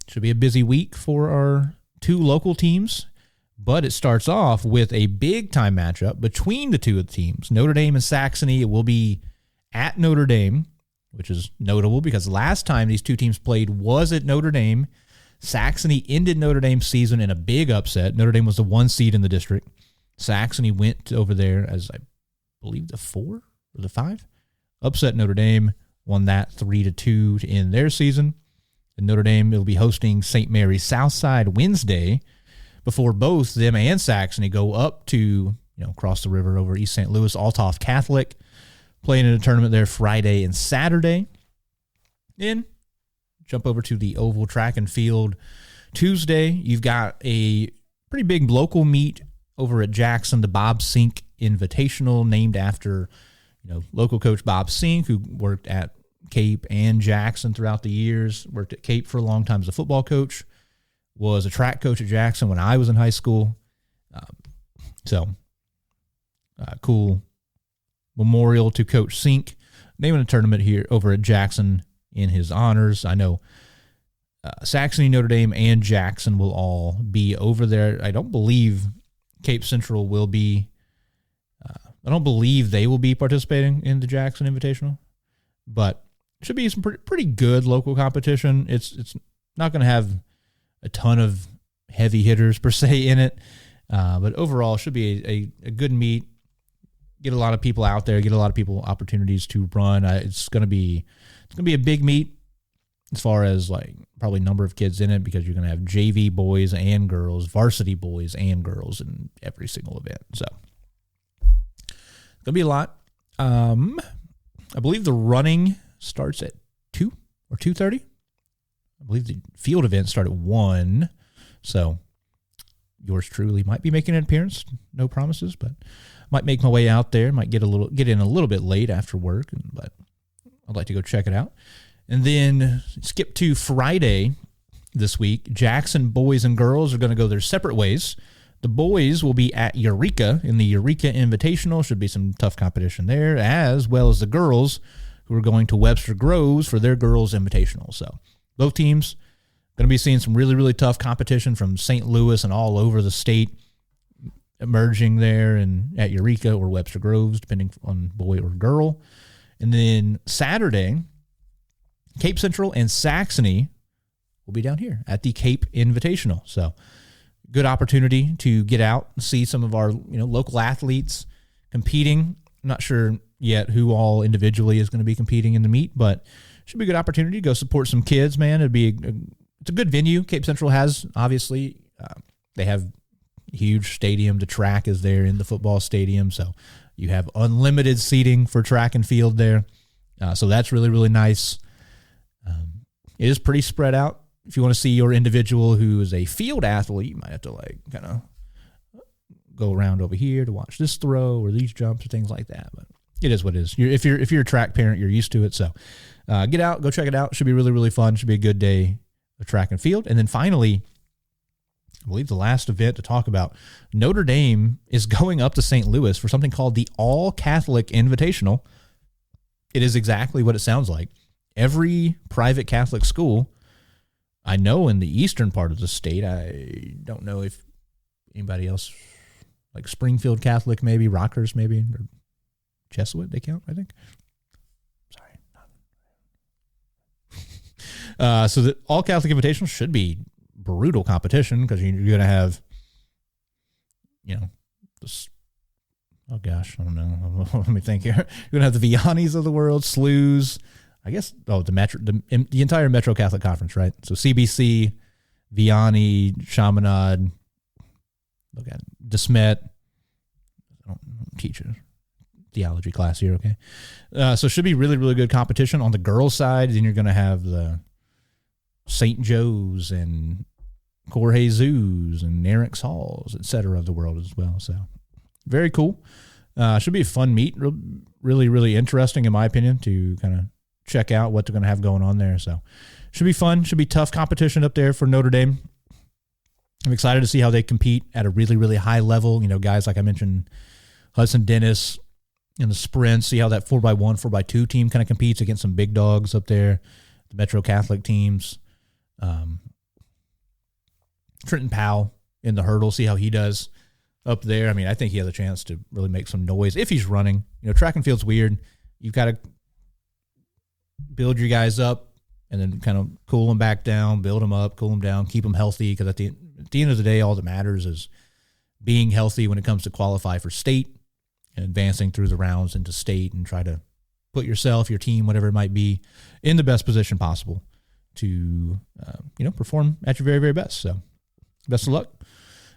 should be a busy week for our two local teams. But it starts off with a big-time matchup between the two teams, Notre Dame and Saxony. It will be at Notre Dame, which is notable because last time these two teams played was at Notre Dame. Saxony ended Notre Dame's season in a big upset. Notre Dame was the 1 seed in the district. Saxony went over there as, I believe, the 4 or the 5. Upset Notre Dame, won that 3-2 to end their season. And Notre Dame will be hosting St. Mary's Southside Wednesday before both them and Saxony go up to, across the river over East St. Louis, Althoff Catholic, playing in a tournament there Friday and Saturday. Then jump over to the Oval Track and Field Tuesday. You've got a pretty big local meet over at Jackson, the Bob Sink Invitational, named after, local coach Bob Sink, who worked at Cape and Jackson throughout the years, worked at Cape for a long time as a football coach, was a track coach at Jackson when I was in high school. Cool memorial to Coach Sink, naming a tournament here over at Jackson in his honors. I know Saxony, Notre Dame, and Jackson will all be over there. I don't believe Cape Central will be. I don't believe they will be participating in the Jackson Invitational, but it should be some pretty good local competition. It's not going to have a ton of heavy hitters per se in it, but overall should be a good meet. Get a lot of people out there, get a lot of people opportunities to run. It's going to be a big meet as far as probably number of kids in it, because you're going to have JV boys and girls, varsity boys and girls in every single event. So it's going to be a lot. I believe the running starts at 2 or 2:30. I believe the field event started at 1. So yours truly might be making an appearance. No promises, but might make my way out there. Might get in a little bit late after work, but I'd like to go check it out. And then skip to Friday this week. Jackson boys and girls are going to go their separate ways. The boys will be at Eureka in the Eureka Invitational. Should be some tough competition there, as well as the girls who are going to Webster Groves for their girls Invitational. So both teams going to be seeing some really, really tough competition from St. Louis and all over the state. emerging there and at Eureka or Webster Groves, depending on boy or girl. And then Saturday, Cape Central and Saxony will be down here at the Cape Invitational. So good opportunity to get out and see some of our local athletes competing. I'm not sure yet who all individually is going to be competing in the meet, but should be a good opportunity to go support some kids, man. It's a good venue. Cape Central has, obviously, they have a huge stadium. The track is there in the football stadium, so you have unlimited seating for track and field there. So that's really, really nice. It is pretty spread out. If you want to see your individual who is a field athlete, you might have to kind of go around over here to watch this throw or these jumps or things like that. But it is what it is. If you're a track parent, you're used to it. So get out, go check it out. Should be really, really fun. Should be a good day of track and field. And then finally, I believe the last event to talk about, Notre Dame is going up to St. Louis for something called the All Catholic Invitational. It is exactly what it sounds like. Every private Catholic school, I know in the eastern part of the state, I don't know if anybody else, like Springfield Catholic maybe, Rockers maybe, or Jesuit, they count, I think. Sorry. So the All Catholic Invitational should be brutal competition because you're going to have, this, oh gosh, I don't know. Let me think here. You're going to have the Viannis of the world, SLUs, I guess, the entire Metro Catholic Conference, right? So CBC, Vianney, Chaminade, look at DeSmet. I don't teach a theology class here, okay? So it should be really, really good competition. On the girls' side, then you're going to have the St. Joe's and Jorge Zeus and Eric's Halls, et cetera, of the world as well. So very cool. Should be a fun meet. Really, really interesting, in my opinion, to kind of check out what they're going to have going on there. So should be fun. Should be tough competition up there for Notre Dame. I'm excited to see how they compete at a really, really high level. Guys like I mentioned, Hudson Dennis in the sprint, see how that 4x1, 4x2 team kind of competes against some big dogs up there, the Metro Catholic teams. Trenton Powell in the hurdle, see how he does up there. I mean, I think he has a chance to really make some noise if he's running. Track and field's weird. You've got to build your guys up and then kind of cool them back down, build them up, cool them down, keep them healthy, because at the end of the day, all that matters is being healthy when it comes to qualify for state and advancing through the rounds into state and try to put yourself, your team, whatever it might be, in the best position possible to, perform at your very, very best. So best of luck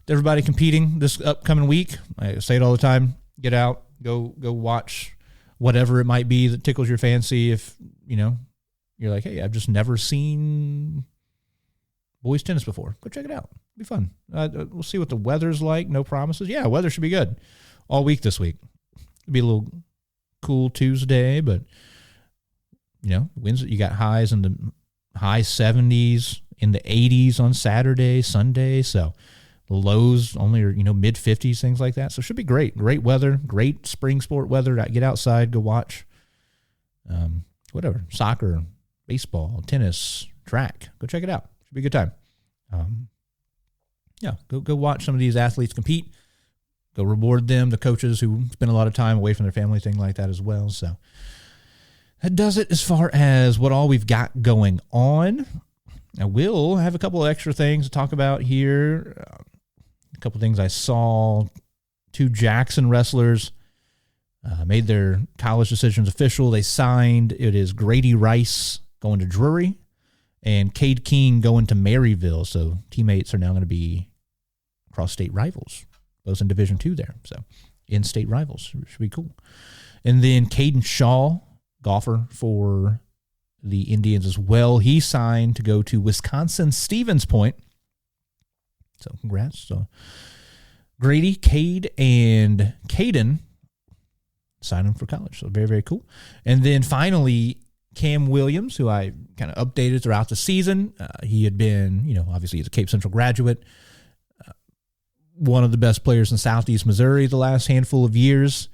to everybody competing this upcoming week. I say it all the time, get out, go watch whatever it might be that tickles your fancy. If, you're like, hey, I've just never seen boys tennis before, go check it out. It'll be fun. We'll see what the weather's like. No promises. Yeah, weather should be good all week this week. It'll be a little cool Tuesday, but, winds, you got highs in the high 70s, in the 80s on Saturday, Sunday. So the lows only are, mid 50s, things like that. So it should be great. Great weather, great spring sport weather. Get outside, go watch whatever, soccer, baseball, tennis, track. Go check it out. Should be a good time. Go watch some of these athletes compete. Go reward them, the coaches who spend a lot of time away from their family, thing like that as well. So that does it as far as what all we've got going on. I will have a couple of extra things to talk about here. A couple of things I saw. 2 Jackson wrestlers made their college decisions official. They signed. It is Grady Rice going to Drury and Cade King going to Maryville. So teammates are now going to be cross-state rivals, both in Division II there. So in-state rivals. Should be cool. And then Caden Shaw, golfer for the Indians as well. He signed to go to Wisconsin Stevens Point. So congrats. So Grady, Cade, and Caden signing for college. So very, very cool. And then finally, Cam Williams, who I kind of updated throughout the season. He had been, obviously he's a Cape Central graduate, one of the best players in Southeast Missouri the last handful of years.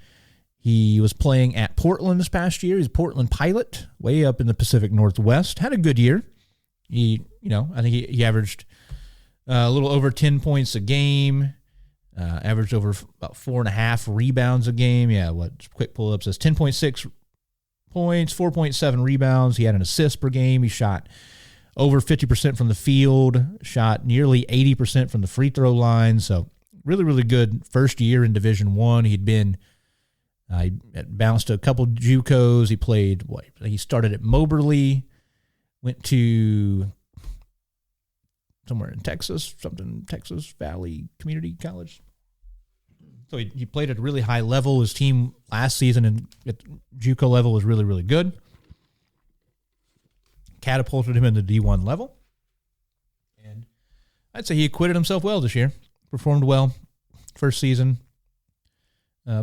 He was playing at Portland this past year. He's a Portland Pilot, way up in the Pacific Northwest. Had a good year. I think he averaged a little over 10 points a game. Averaged over about 4.5 rebounds a game. Yeah, quick pull-ups says 10.6 points, 4.7 rebounds. He had an assist per game. He shot over 50% from the field, shot nearly 80% from the free throw line. So really, really good first year in Division I. He'd been he bounced to a couple JUCOs. He played he started at Moberly, went to somewhere in Texas, Texas Valley Community College. So he played at a really high level. His team last season at JUCO level was really, really good. Catapulted him into D1 level. And I'd say he acquitted himself well this year. Performed well. First season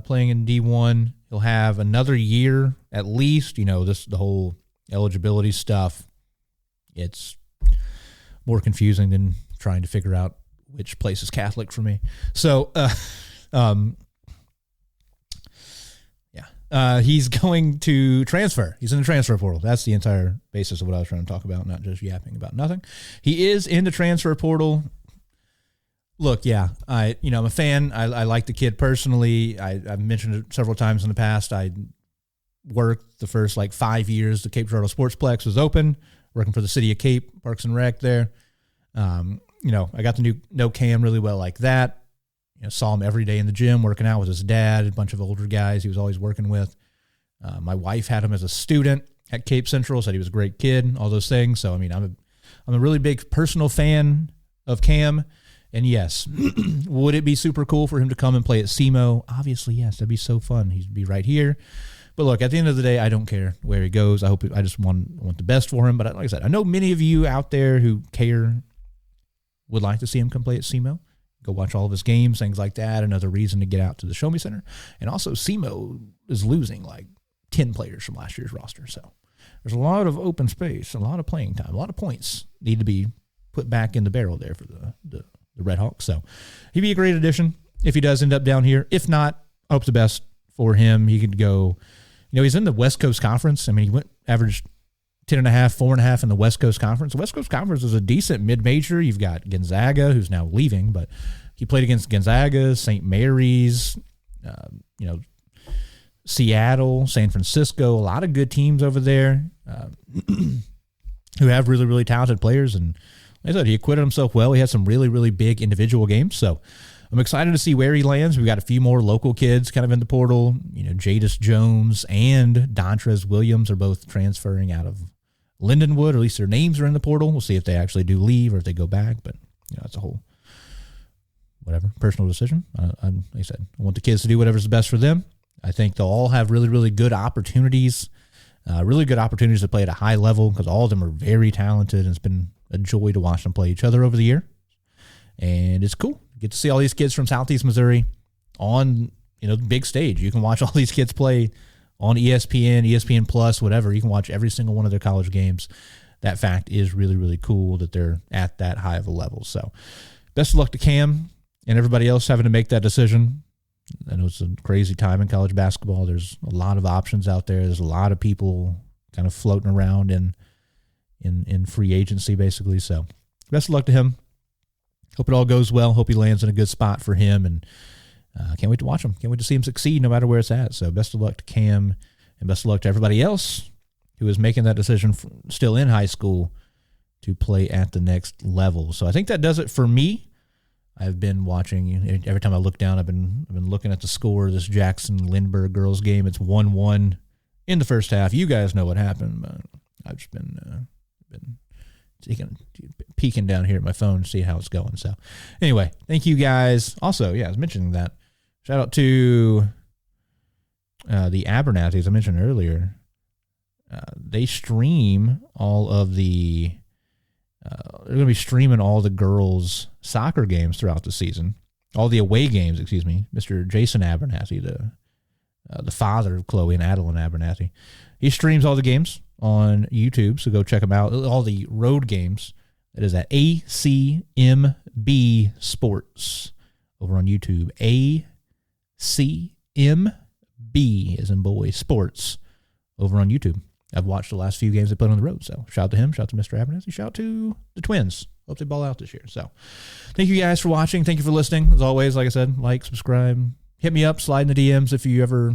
playing in D1. He'll have another year at least. The whole eligibility stuff, it's more confusing than trying to figure out which place is Catholic for me. So, he's going to transfer. He's in the transfer portal. That's the entire basis of what I was trying to talk about, not just yapping about nothing. He is in the transfer portal. Look, I'm a fan. I like the kid personally. I've mentioned it several times in the past. I worked the first 5 years the Cape Girardeau Sportsplex was open, working for the city of Cape, Parks and Rec there. I got to know Cam really well like that. Saw him every day in the gym working out with his dad, a bunch of older guys he was always working with. My wife had him as a student at Cape Central, said he was a great kid, all those things. So, I'm a really big personal fan of Cam. And yes, would it be super cool for him to come and play at SEMO? Obviously, yes. That'd be so fun. He'd be right here. But look, at the end of the day, I don't care where he goes. I just want the best for him. But like I said, I know many of you out there who care would like to see him come play at SEMO. Go watch all of his games, things like that. Another reason to get out to the Show Me Center. And also, SEMO is losing 10 players from last year's roster. So there's a lot of open space, a lot of playing time, a lot of points need to be put back in the barrel there for the Red Hawks. So he'd be a great addition if he does end up down here. If not, I hope the best for him. He could go, he's in the West Coast Conference. He averaged 10.5, 4.5 in the West Coast Conference. The West Coast Conference is a decent mid-major. You've got Gonzaga, who's now leaving, but he played against Gonzaga, St. Mary's, Seattle, San Francisco, a lot of good teams over there who have really, really talented players. And like I said, he acquitted himself well. He had some really, really big individual games. So I'm excited to see where he lands. We've got a few more local kids kind of in the portal. Jadis Jones and Dontrez Williams are both transferring out of Lindenwood, or at least their names are in the portal. We'll see if they actually do leave or if they go back. But, it's a whole personal decision. Like I said, I want the kids to do whatever's best for them. I think they'll all have really, really good opportunities, to play at a high level because all of them are very talented, and it's been a joy to watch them play each other over the year. And it's cool. Get to see all these kids from Southeast Missouri on, the big stage. You can watch all these kids play on ESPN, ESPN Plus, whatever. You can watch every single one of their college games. That fact is really, really cool that they're at that high of a level. So best of luck to Cam and everybody else having to make that decision. I know it's a crazy time in college basketball. There's a lot of options out there. There's a lot of people kind of floating around in free agency, basically. So best of luck to him. Hope it all goes well. Hope he lands in a good spot for him. And can't wait to watch him. Can't wait to see him succeed no matter where it's at. So best of luck to Cam, and best of luck to everybody else who is making that decision still in high school to play at the next level. So I think that does it for me. I've been watching, every time I look down, I've been looking at the score of this Jackson-Lindbergh girls game. It's 1-1 in the first half. You guys know what happened. But I've just been peeking down here at my phone to see how it's going. So anyway, thank you guys. Also, I was mentioning that. Shout out to the Abernathys I mentioned earlier. They stream all of the they're going to be streaming all the girls' soccer games throughout the season. All the away games, excuse me. Mr. Jason Abernathy, the father of Chloe and Adeline Abernathy. He streams all the games on YouTube, so go check him out. All the road games. That is at ACMB Sports over on YouTube. ACMB as in boy Sports over on YouTube. I've watched the last few games they put on the road. So shout out to him. Shout out to Mr. Abernathy. Shout out to the Twins. Hope they ball out this year. So thank you guys for watching. Thank you for listening. As always, like I said, like, subscribe, hit me up, slide in the DMs if you ever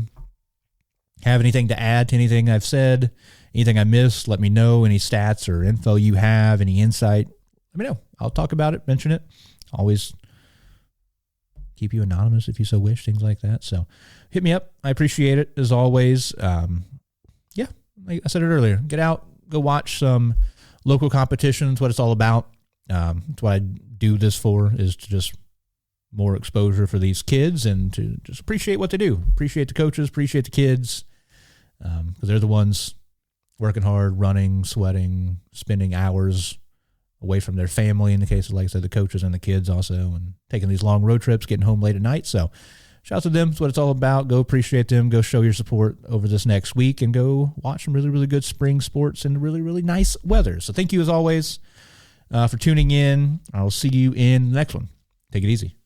have anything to add to anything I've said, anything I missed. Let me know. Any stats or info you have, any insight, let me know. I'll talk about it, mention it. Always keep you anonymous if you so wish, things like that. So hit me up. I appreciate it as always. Yeah, like I said it earlier, get out, go watch some local competitions, what it's all about. That's what I do this for, is to just more exposure for these kids and to just appreciate what they do. Appreciate the coaches, appreciate the kids, because they're the ones working hard, running, sweating, spending hours away from their family in the case of, like I said, the coaches and the kids also, and taking these long road trips, getting home late at night. So shout out to them. That's what it's all about. Go appreciate them. Go show your support over this next week and go watch some really, really good spring sports in really, really nice weather. So thank you as always for tuning in. I'll see you in the next one. Take it easy.